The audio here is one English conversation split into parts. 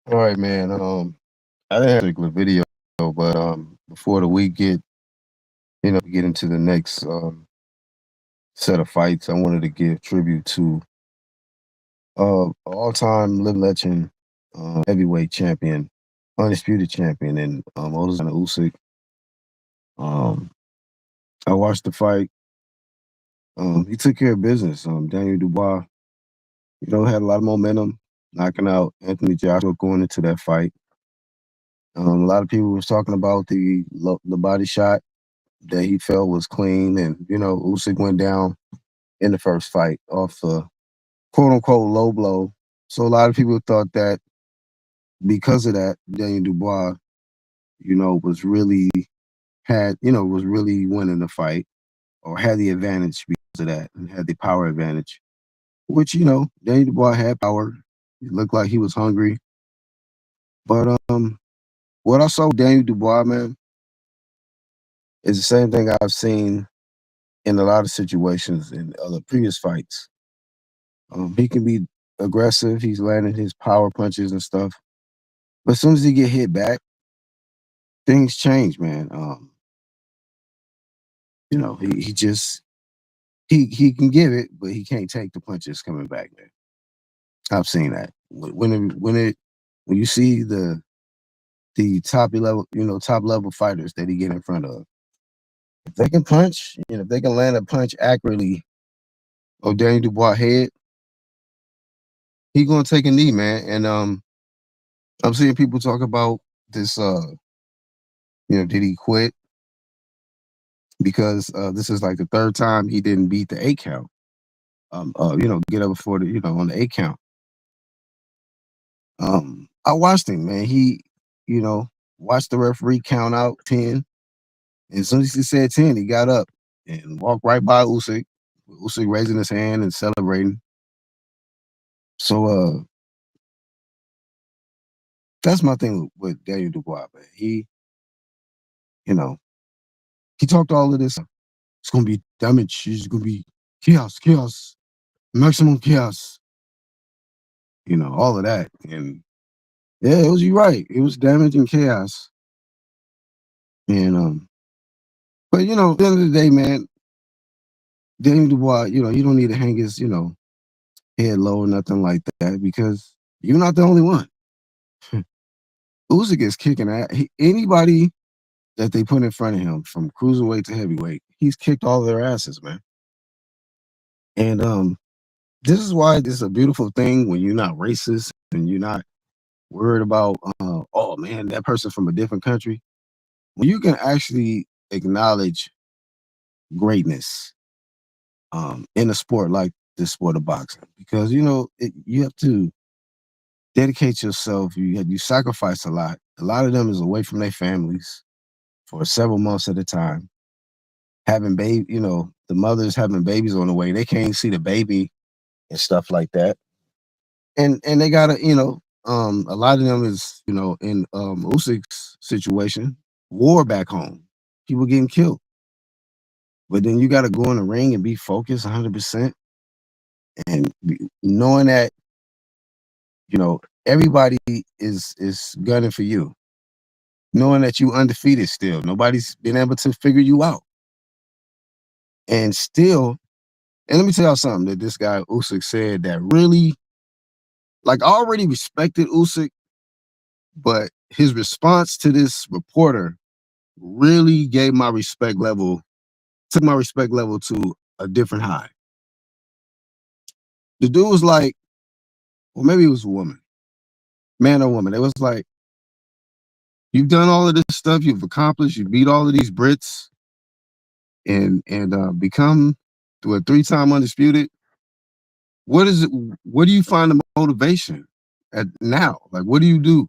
All right, man. I didn't have a particular video, but before the week get into the next set of fights, I wanted to give tribute to all-time living legend, heavyweight champion, undisputed champion, and Usyk. Um, I watched the fight. He took care of business. Daniel Dubois, had a lot of momentum, knocking out Anthony Joshua going into that fight. A lot of people was talking about the body shot that he felt was clean, and Usyk went down in the first fight off a quote unquote low blow. So a lot of people thought that because of that, Daniel Dubois, was really was really winning the fight or had the advantage because of that and had the power advantage. Which Daniel Dubois had power. It looked like he was hungry, but what I saw with Daniel Dubois, man, is the same thing I've seen in a lot of situations in other previous fights. He can be aggressive. He's landing his power punches and stuff. But as soon as he get hit back, things change, man. He just he can give it, but he can't take the punches coming back, man. I've seen that. When you see the top level fighters that he get in front of, if they can punch, if they can land a punch accurately on Daniel Dubois' head, he gonna take a knee, man. And I'm seeing people talk about this. Did he quit? Because this is like the third time he didn't beat the 8 count. Get up before on the 8 count. I watched him, man. He, you know, watched the referee count out 10. And as soon as he said 10, he got up and walked right by Usyk. Usyk raising his hand and celebrating. So that's my thing with Daniel Dubois, man. You know, he talked all of this. It's gonna be damage. It's gonna be chaos, maximum chaos. All of that. And yeah, it was you right. It was damage and chaos. And but at the end of the day, man, Daniel Dubois, you don't need to hang his, head low or nothing like that because you're not the only one. Usyk is kicking at anybody that they put in front of him from cruiserweight to heavyweight. He's kicked all their asses, man. And this is why this is a beautiful thing when you're not racist and you're not worried about, oh man, that person from a different country. When you can actually acknowledge greatness in a sport like the sport of boxing, because you have to dedicate yourself. You sacrifice a lot. A lot of them is away from their families for several months at a time, having baby. The mothers having babies on the way. They can't see the baby and stuff like that. And they gotta, a lot of them is, in Usyk's situation, war back home. People getting killed. But then you got to go in the ring and be focused 100%, and knowing that everybody is gunning for you, knowing that you undefeated still. Nobody's been able to figure you out, and still. And let me tell y'all something that this guy Usyk said that really, like, I already respected Usyk, but his response to this reporter really gave my respect level, took my respect level to a different high. The dude was like, or maybe it was a woman, man or woman. It was like, you've done all of this stuff, you've accomplished, you beat all of these Brits, and become to a 3-time undisputed. What is it? What do you find the motivation at now? Like, what do you do?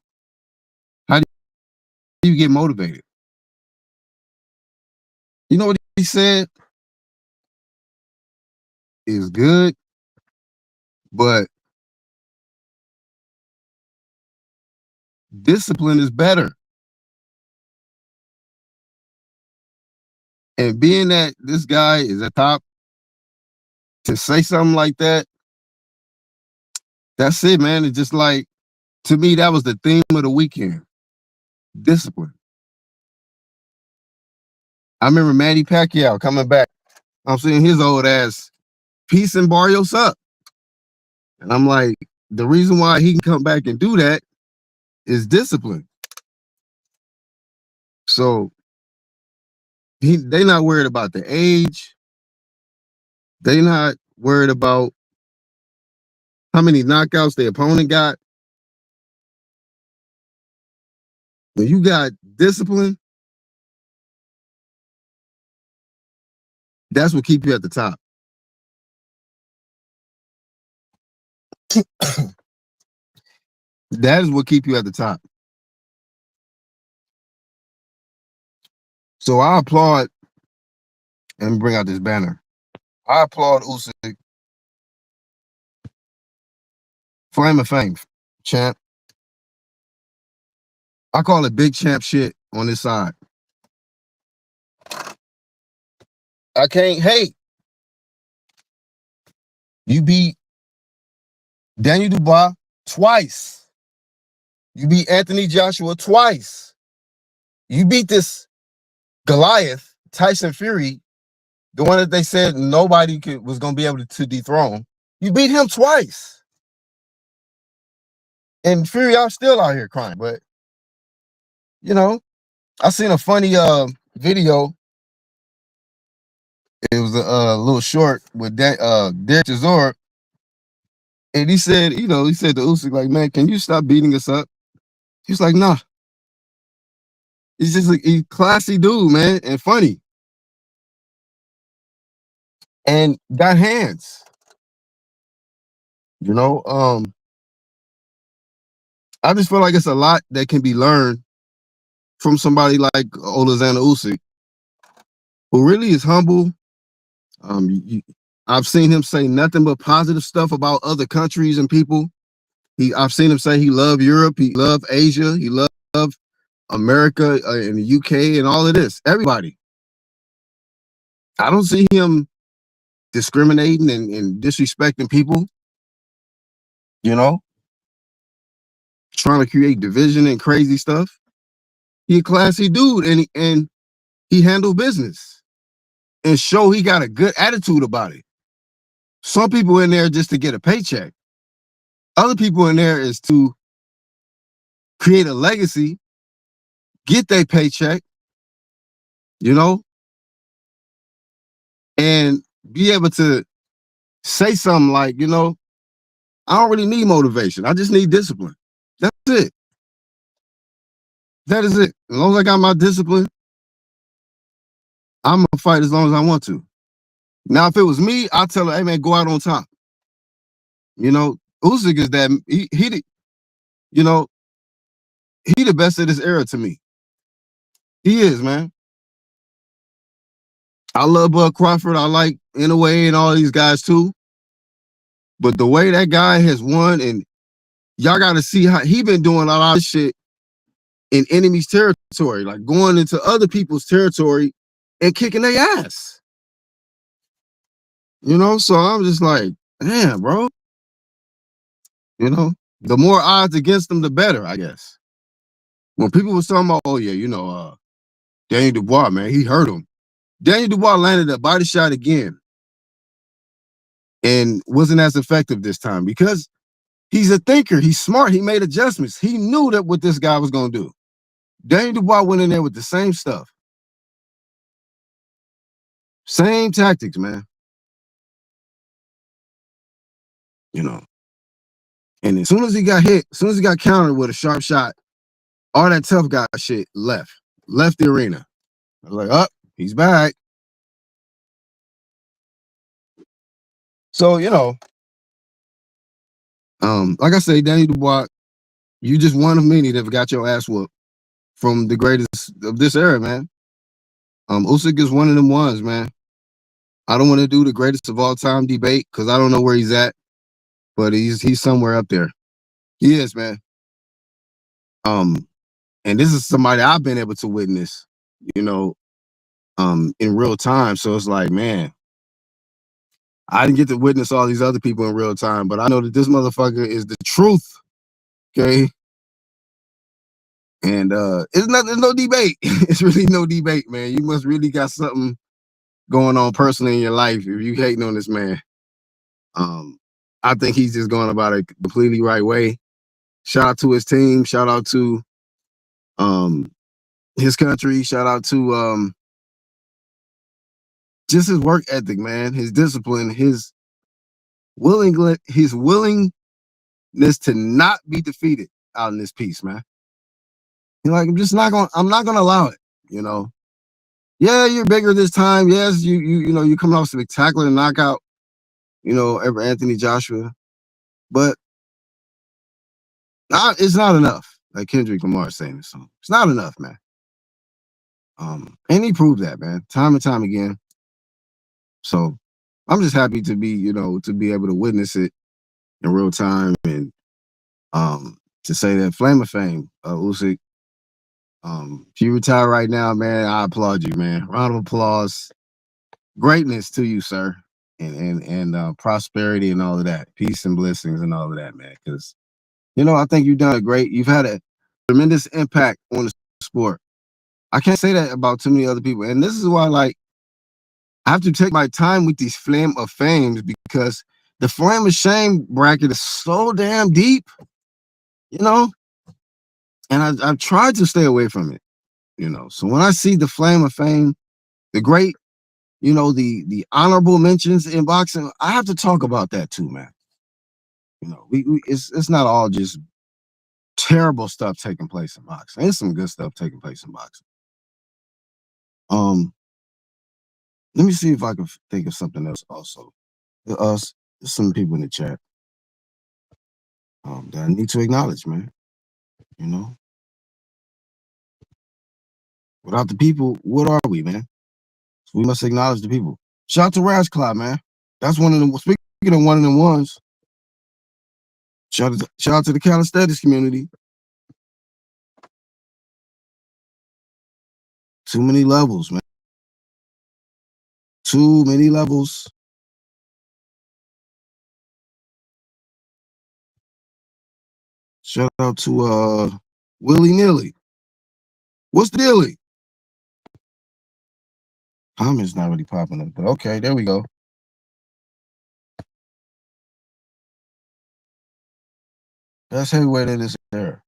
How do you get motivated? You know what he said is good, but discipline is better. And being that this guy is at top, to say something like that, that's it, man. It's just like, To me, that was the theme of the weekend. Discipline. I remember Manny Pacquiao coming back. I'm seeing his old ass, peace and Barrios up. And I'm like, the reason why he can come back and do that is discipline. So they not worried about the age. They not worried about how many knockouts the opponent got. When you got discipline, that's what keep you at the top. That is what keep you at the top. So I applaud, and bring out this banner. I applaud Usyk, Flame of Fame, champ. I call it big champ shit on this side. I can't hate. You beat Daniel Dubois twice. You beat Anthony Joshua twice. You beat this Goliath, Tyson Fury, the one that they said nobody was going to be able to dethrone. You beat him twice. And Fury, I'm still out here crying. But, you know, I seen a funny video. It was a little short with Derek Chisora. And he said, he said to Usyk, like, man, can you stop beating us up? He's like, nah. He's just a classy dude, man, and funny. And got hands. I just feel like it's a lot that can be learned from somebody like Alexander Usyk, who really is humble. I've seen him say nothing but positive stuff about other countries and people. I've seen him say he loved Europe, he loved Asia, he loved America and the UK and all of this. Everybody. I don't see him discriminating and disrespecting people. Trying to create division and crazy stuff. He a classy dude, and he handled business and show he got a good attitude about it. Some people in there just to get a paycheck. Other people in there is to create a legacy, get their paycheck, and be able to say something like, I don't really need motivation. I just need discipline. That's it. That is it. As long as I got my discipline, I'm going to fight as long as I want to. Now, if it was me, I'd tell her, hey, man, go out on top. Usyk is that, he the best of this era to me. He is, man. I love Bud Crawford. I like Inouye and all these guys too. But the way that guy has won, and y'all got to see how he been doing a lot of shit in enemy's territory, like going into other people's territory and kicking their ass. So I'm just like, damn, bro. The more odds against them, the better, I guess. When people was talking about, oh yeah, Daniel Dubois, man, he hurt him. Daniel Dubois landed a body shot again and wasn't as effective this time because he's a thinker. He's smart. He made adjustments. He knew that what this guy was going to do. Daniel Dubois went in there with the same stuff. Same tactics, man. And as soon as he got hit, as soon as he got countered with a sharp shot, all that tough guy shit left the arena. I was like, oh, he's back. So, like I say, Daniel Dubois, you just one of many that have got your ass whooped from the greatest of this era, man. Usyk is one of them ones, man. I don't want to do the greatest of all time debate because I don't know where he's at, but he's somewhere up there. He is, man. And this is somebody I've been able to witness, in real time. So it's like, man, I didn't get to witness all these other people in real time, but I know that this motherfucker is the truth. Okay. And there's no debate. It's really no debate, man. You must really got something going on personally in your life if you hating on this man. I think he's just going about it completely right way. Shout out to his team. Shout out to um his country. Shout out to just his work ethic, man. His discipline. His willingness to not be defeated out in this piece, man. You're like, I'm not gonna allow it, you know. Yeah, you're bigger this time. Yes, you're coming off spectacular knockout, over Anthony Joshua. But it's not enough. Like Kendrick Lamar is saying this song. It's not enough, man. And he proved that, man, time and time again. So I'm just happy to be able to witness it in real time and to say that Flame of Fame, Usyk, if you retire right now, man, I applaud you, man. Round of applause. Greatness to you, sir. And prosperity and all of that. Peace and blessings and all of that, man. Because, I think you've done you've had a tremendous impact on the sport. I can't say that about too many other people. And this is why, like, I have to take my time with these Flame of Fames because the Flame of Shame bracket is so damn deep, and I've tried to stay away from it, So when I see the Flame of Fame, the great, the honorable mentions in boxing, I have to talk about that too, man. It's not all just terrible stuff taking place in boxing. There's some good stuff taking place in boxing. Let me see if I can think of something else also. There's some people in the chat that I need to acknowledge, man. Without the people, what are we, man? So we must acknowledge the people. Shout out to Raz Cloud, man. That's one of them. Speaking of one of them ones, shout out to the calisthenics community. Too many levels, man. Too many levels. Shout out to Willy Nilly. What's the dealie? Comments not really popping up, but okay, there we go. That's heavyweight in this era.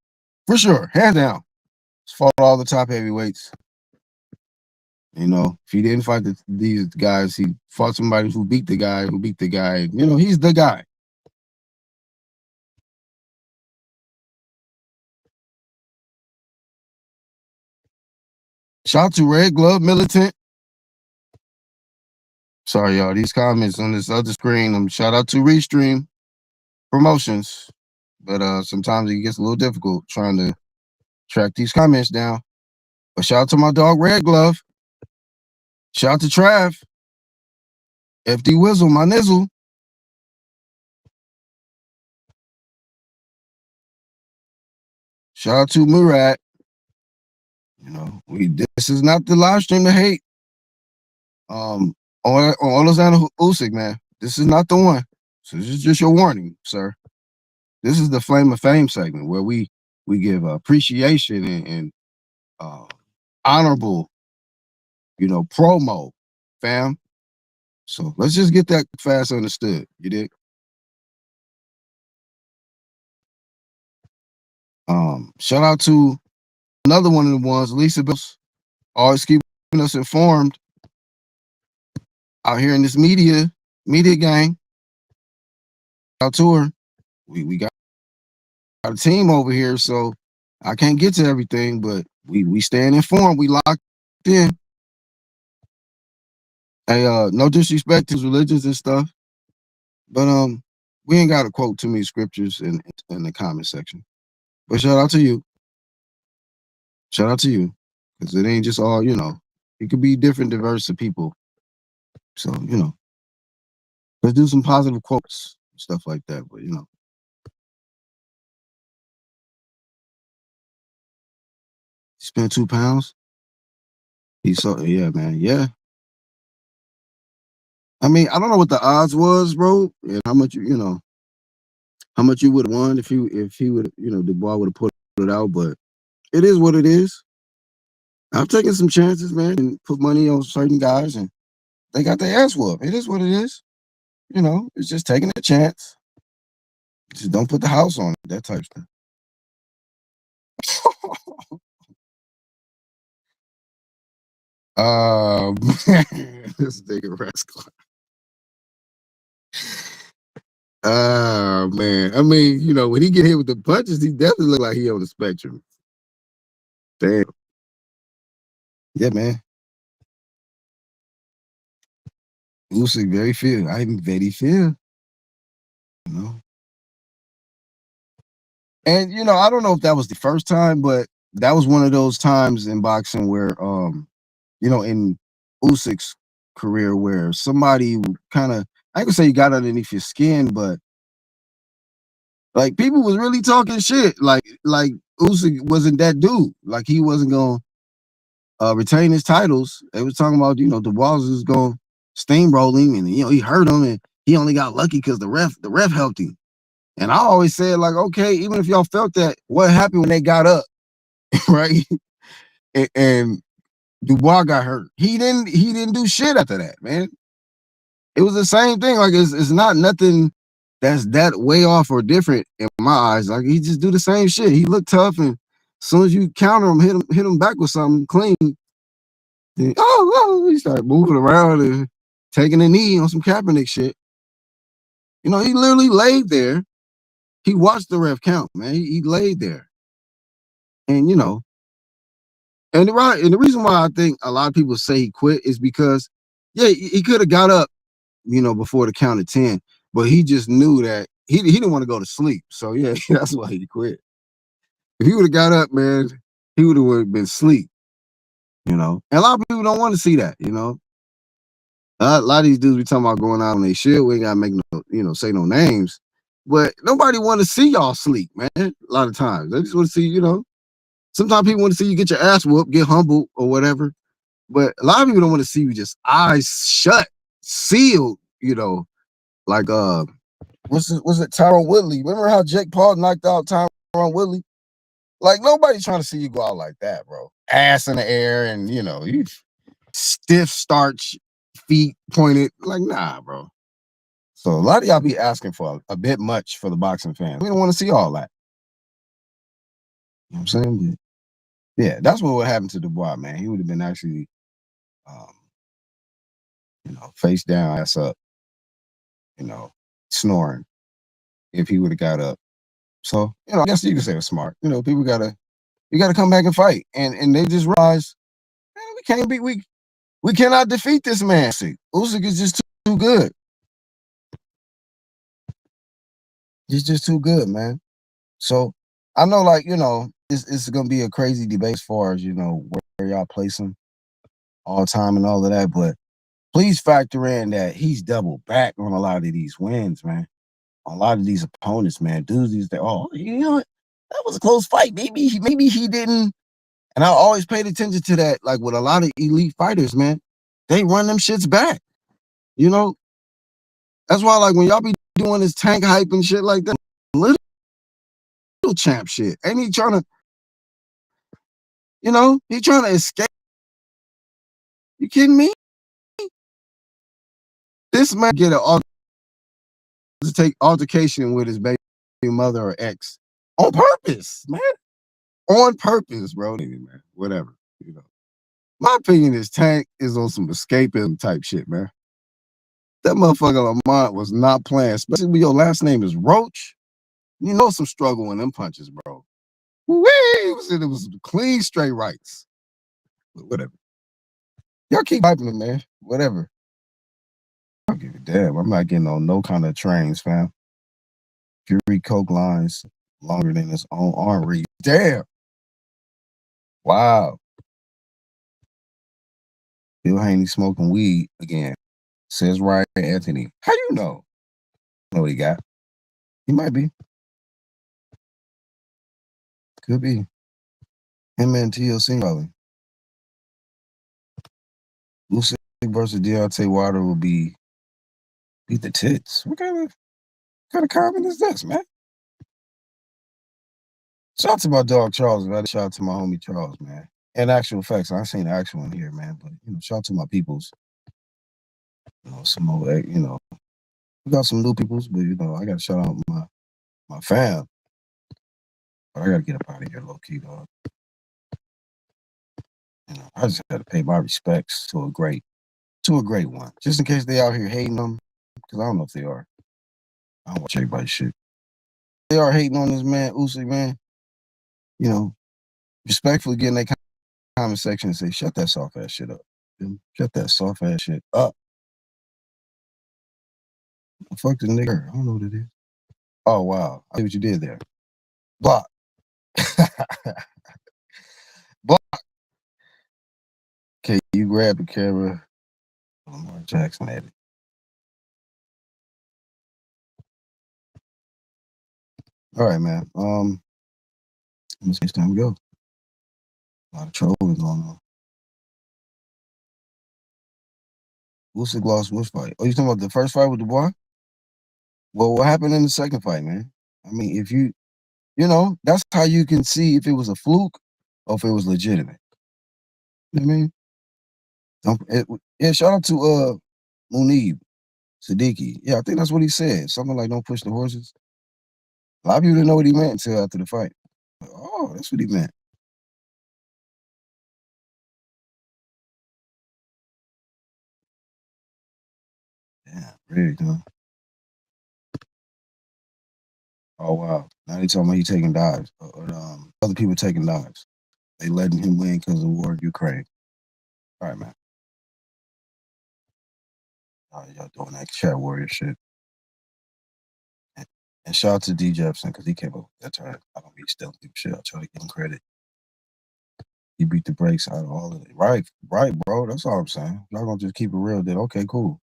For sure, hands down. He's fought all the top heavyweights. If he didn't fight these guys, he fought somebody who beat the guy, he's the guy. Shout out to Red Glove Militant. Sorry, y'all. These comments on this other screen. Shout out to Restream Promotions. But sometimes it gets a little difficult trying to track these comments down. But shout out to my dog Red Glove. Shout out to Trav. FD Wizzle, my nizzle. Shout out to Murad. This is not the live stream to hate. On Alexander Usyk, man. This is not the one. So this is just your warning, sir. This is the Flame of Fame segment where we give appreciation and honorable, promo, fam. So let's just get that fast understood. You dig? Shout out to another one of the ones, Lisa Bills, always keeping us informed out here in this media gang. Shout out to her. We got a team over here, so I can't get to everything, but we staying informed. We locked in. Hey, no disrespect to religions and stuff, but we ain't got to quote too many scriptures in the comment section. But shout out to you. Shout out to you, because it ain't just all It could be different, diverse of people. So let's do some positive quotes and stuff like that. But spent 2 pounds. Yeah, man. Yeah. I mean, I don't know what the odds was, bro, and how much how much you would have won if he would, Dubois would have put it out. But it is what it is. I've taken some chances, man, and put money on certain guys, and they got their ass whooped. It is what it is. It's just taking a chance. Just don't put the house on it, that type of stuff. This nigga rascal. Man. I mean, when he get hit with the punches, he definitely look like he on the spectrum. Damn. Yeah, man. Usyk very fear. I'm very fear. You know. And I don't know if that was the first time, but that was one of those times in boxing where in Usyk's career where somebody kind of, I ain't gonna say he got underneath your skin, but like people was really talking shit. Like Usyk wasn't that dude. Like he wasn't gonna retain his titles. They was talking about, Dubois was going steamroll him, and he hurt him, and he only got lucky because the ref helped him. And I always said, like, okay, even if y'all felt that, what happened when they got up, right? And Dubois got hurt. He didn't do shit after that, man. It was the same thing. Like it's not nothing that's that way off or different in my eyes. Like he just do the same shit. He looked tough, and as soon as you counter him, hit him back with something clean. Then, he started moving around and taking a knee on some Kaepernick shit. He literally laid there. He watched the ref count, man. He laid there, and and the reason why I think a lot of people say he quit is because, yeah, he could have got up, before the count of 10, but he just knew that he didn't want to go to sleep. So yeah, that's why he quit. If he would have got up, man, he would have been asleep. And a lot of people don't want to see that. A lot of these dudes be talking about going out on their shit. We ain't gotta make no, say no names. But nobody want to see y'all sleep, man. A lot of times. They just want to see, sometimes people want to see you get your ass whooped, get humbled or whatever. But a lot of people don't want to see you just eyes shut, sealed, like was it Tyron Woodley? Remember how Jake Paul knocked out Tyron Woodley? Like nobody's trying to see you go out like that, bro. Ass in the air and you stiff starch, feet pointed. Like, nah, bro. So a lot of y'all be asking for a bit much for the boxing fans. We don't want to see all that. You know what I'm saying? But yeah, that's what would happen to Dubois, man. He would have been actually um, face down, ass up, snoring if he would have got up. So, I guess you could say it was smart. People you gotta come back and fight. And they just realize, man, we cannot defeat this man. Usyk is just too good. He's just too good, man. So I know, like, it's gonna be a crazy debate as far as, where y'all place him all time and all of that, but please factor in that he's double back on a lot of these wins, man. A lot of these opponents, man. Dudes these days, that was a close fight. Maybe he didn't. And I always paid attention to that, like with a lot of elite fighters, man. They run them shits back. That's why, like, when y'all be doing this tank hype and shit like that, little champ shit. Ain't he trying to, he trying to escape? You kidding me? This man get take altercation with his baby mother or ex on purpose, man. On purpose, bro. Man, whatever. My opinion is Tank is on some escapism type shit, man. That motherfucker Lamont was not playing, especially when your last name is Roach. Some struggle in them punches, bro. Wee! It was clean, straight rights. But whatever. Y'all keep hyping it, man. Whatever. I don't give a damn. I'm not getting on no kind of trains, fam. Fury coke lines longer than his own arm reach. Damn. Wow. Bill Haney smoking weed again. Says Ryan Anthony. How you know? Know what he got? He might be. Could be. Him and TLC probably. Usyk versus Deontay Wilder will be beat the tits. What kind of comment is this, man? Shout out to my dog Charles, man. Shout out to my homie Charles, man. And actual facts, I ain't seen the actual one here, man. But shout out to my peoples. Some more, we got some new peoples, but I gotta shout out my fam. But I gotta get up out of here, low key, dog. I just had to pay my respects to a great one, just in case they out here hating them, because I don't know if they are. I don't watch everybody's shit. They are hating on this man, Usyk, man. Respectfully get in that comment section and say, shut that soft ass shit up. Shut that soft ass shit up. Fuck the nigga. I don't know what it is. Oh, wow. I see what you did there. Block. Block. Okay, you grab the camera. Lamar Jackson at it. All right, man. It's time to go. A lot of trolling going on. Usyk lost which fight? Oh, you talking about the first fight with Dubois? Well, what happened in the second fight, man? I mean, if that's how you can see if it was a fluke or if it was legitimate. You know what I mean? Yeah, shout out to Munib Siddiqui. Yeah, I think that's what he said. Something like "Don't push the horses." A lot of people didn't know what he meant until after the fight. Oh, that's what he meant. Yeah, really, huh? Oh wow! Now they talking about he taking dives, or other people taking dives. They letting him win because of the war in Ukraine. All right, man. Y'all doing that chat warrior shit. And shout out to D Jefferson because he came up with that time. I don't be stealing people shit. I try to give him credit. He beat the brakes out of all of it. Right, bro. That's all I'm saying. Y'all gonna just keep it real, then okay, cool.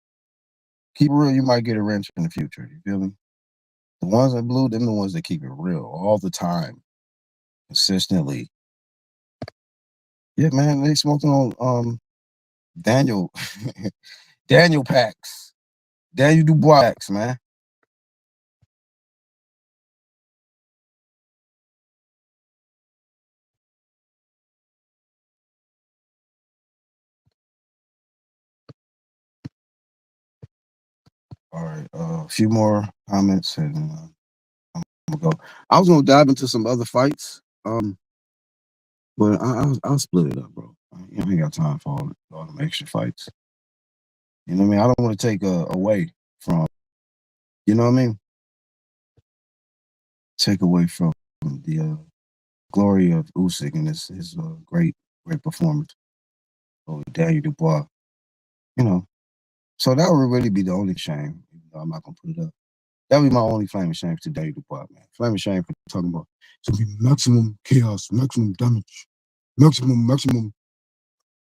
Keep it real, you might get a wrench in the future. You feel me? The ones that blue, them the ones that keep it real all the time, consistently. Yeah, man, they smoking on Daniel Daniel packs. Daniel Dubois packs, man. All right, a few more comments and I'm gonna go. I was gonna dive into some other fights, but I'll split it up, bro. I ain't got time for all them extra fights. You know what I mean? I don't want to take away from, you know what I mean? Take away from the glory of Usyk and his great performance over Daniel Dubois. You know, so that would really be the only shame. I'm not gonna put it up. That would be my only flaming shame to Daniel Dubois, man. Flaming shame for talking about it's gonna be maximum chaos, maximum damage, maximum.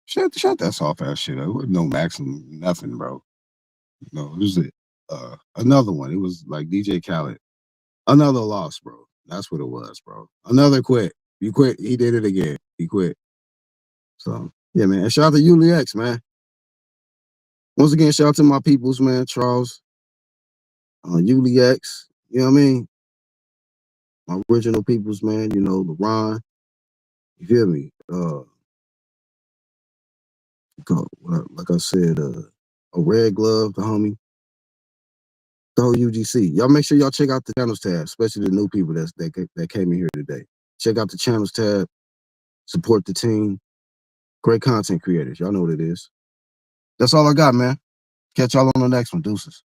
Shut that soft ass shit up. It wasn't no maximum nothing, bro. No, it was another one. It was like DJ Khaled. Another loss, bro. That's what it was, bro. Another quit. You quit. He did it again. He quit. So yeah, man. And shout out to Usyk, man. Once again, shout out to my peoples, man. Charles, Usyk. You know what I mean? My original peoples, man. LeBron. You feel me? Like I said, a red glove, the homie. The whole UGC. Y'all make sure y'all check out the channels tab, especially the new people that came in here today. Check out the channels tab. Support the team. Great content creators. Y'all know what it is. That's all I got, man. Catch y'all on the next one. Deuces.